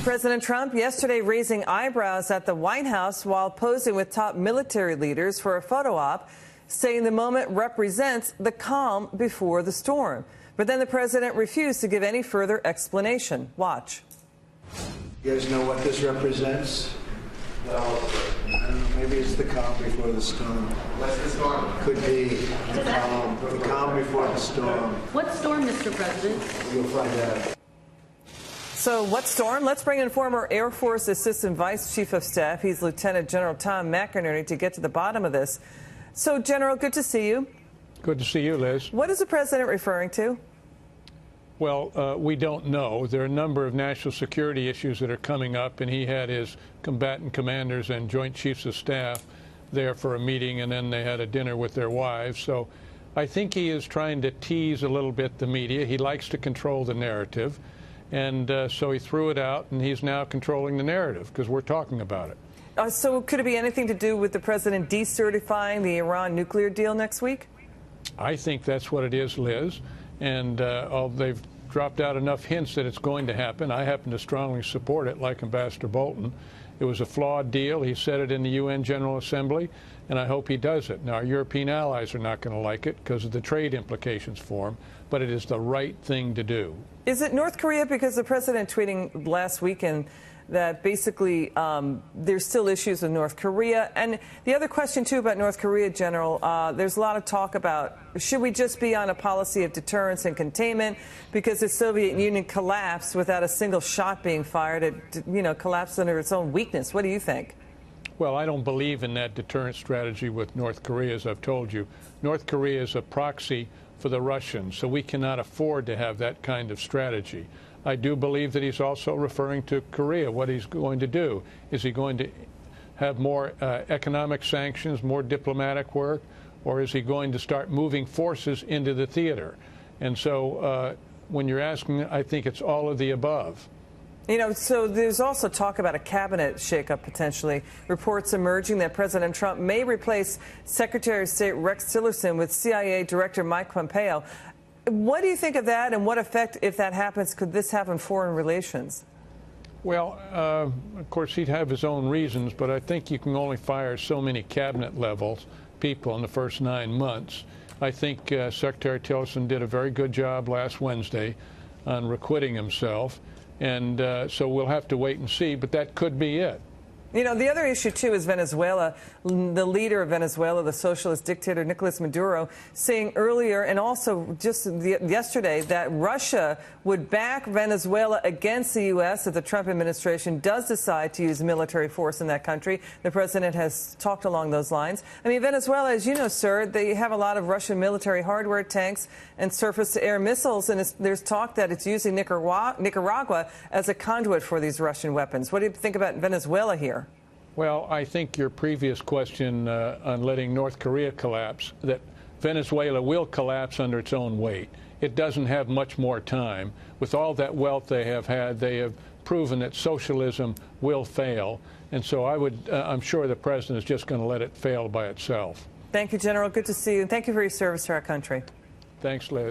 President Trump yesterday raising eyebrows at the White House while posing with top military leaders for a photo op, saying the moment represents the calm before the storm. But then the president refused to give any further explanation. Watch. You guys know what this represents? I don't know, maybe it's the calm before the storm. What's the storm? Could be the calm before the storm. What storm, Mr. President? You'll find out. So what storm? Let's bring in former Air Force Assistant Vice Chief of Staff. He's Lieutenant General Tom McInerney to get to the bottom of this. So, General, good to see you. Good to see you, Liz. What is the president referring to? Well, we don't know. There are a number of national security issues that are coming up, and he had his combatant commanders and Joint Chiefs of Staff there for a meeting, and then they had a dinner with their wives. So I think he is trying to tease a little bit the media. He likes to control the narrative. And so he threw it out, and he's now controlling the narrative because we're talking about it. So could it be anything to do with the president decertifying the Iran nuclear deal next week? I think that's what it is, Liz. And they've dropped out enough hints that it's going to happen. I happen to strongly support it, like Ambassador Bolton. It was a flawed deal. He said it in the UN General Assembly, and I hope he does it. Now, our European allies are not going to like it because of the trade implications for him, but it is the right thing to do. Is it North Korea? Because the president tweeting last weekend that basically there's still issues with North Korea. And the other question, too, about North Korea, General, there's a lot of talk about should we just be on a policy of deterrence and containment because the Soviet Union collapsed without a single shot being fired. It, collapsed under its own weakness. What do you think? Well, I don't believe in that deterrence strategy with North Korea, as I've told you. North Korea is a proxy for the Russians, so we cannot afford to have that kind of strategy. I do believe that he's also referring to Korea, what he's going to do. Is he going to have more economic sanctions, more diplomatic work, or is he going to start moving forces into the theater? And so when you're asking, I think it's all of the above. So there's also talk about a cabinet shakeup potentially. Reports emerging that President Trump may replace Secretary of State Rex Tillerson with CIA Director Mike Pompeo. What do you think of that, and what effect, if that happens, could this have on foreign relations? Well, of course, he'd have his own reasons, but I think you can only fire so many cabinet levels people in the first 9 months. I think Secretary Tillerson did a very good job last Wednesday on requiting himself. And so we'll have to wait and see, but that could be it. The other issue, too, is Venezuela. The leader of Venezuela, the socialist dictator Nicolas Maduro, saying earlier and also just yesterday that Russia would back Venezuela against the U.S. if the Trump administration does decide to use military force in that country. The president has talked along those lines. I mean, Venezuela, as you know, sir, they have a lot of Russian military hardware, tanks, and surface-to-air missiles, and there's talk that it's using Nicaragua as a conduit for these Russian weapons. What do you think about Venezuela here? Well, I think your previous question on letting North Korea collapse, that Venezuela will collapse under its own weight. It doesn't have much more time. With all that wealth they have had, they have proven that socialism will fail. And so I'm sure the president is just going to let it fail by itself. Thank you, General. Good to see you. And thank you for your service to our country. Thanks, Liz.